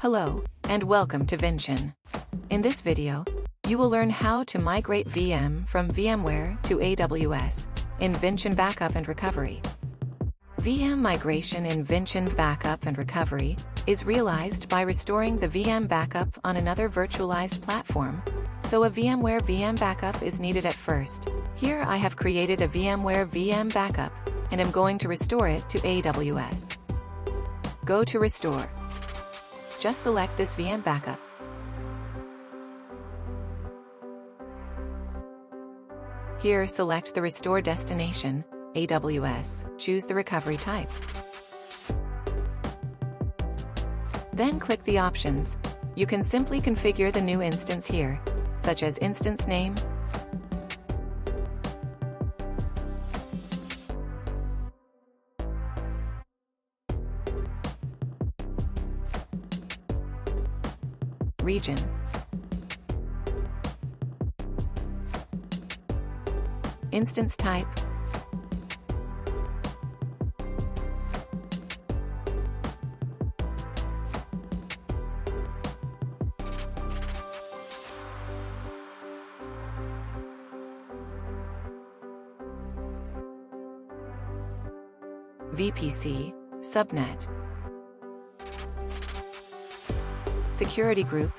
Hello, and welcome to Vinchin. In this video, you will learn how to migrate VM from VMware to AWS in Vinchin Backup and Recovery. VM migration in Vinchin Backup and Recovery is realized by restoring the VM backup on another virtualized platform, so a VMware VM backup is needed at first. Here I have created a VMware VM backup, and am going to restore it to AWS. Go to Restore. Just select this VM backup. Here select the restore destination, AWS, choose the recovery type. Then click the options. You can simply configure the new instance here, such as instance name, region, instance type, VPC, subnet, security group,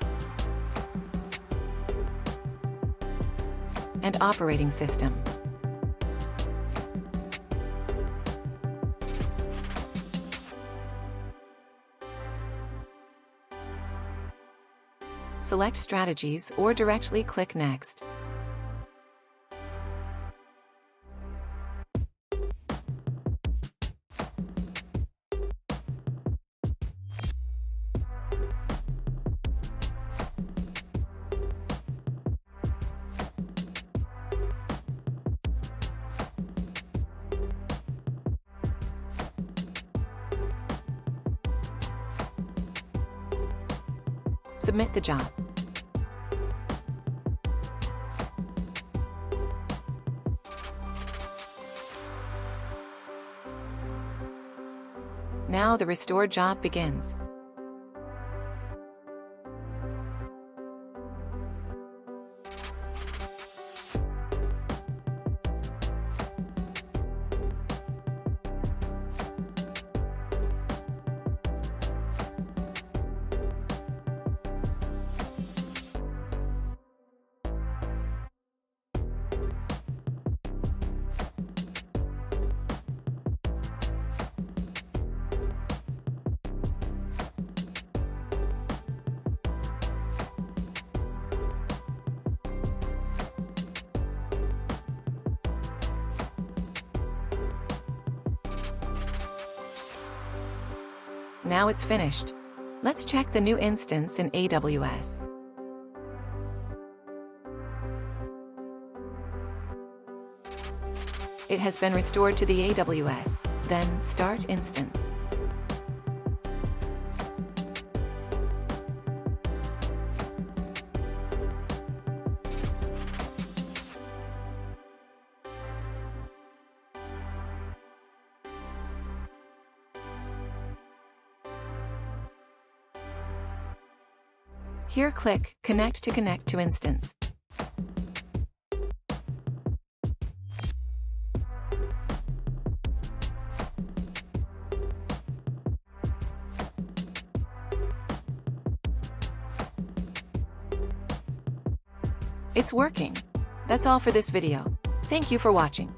and operating system. Select strategies or directly click Next. Submit the job. Now the restore job begins. Now it's finished. Let's check the new instance in AWS. It has been restored to the AWS. Then Start Instance. Here click Connect to instance. It's working. That's all for this video. Thank you for watching.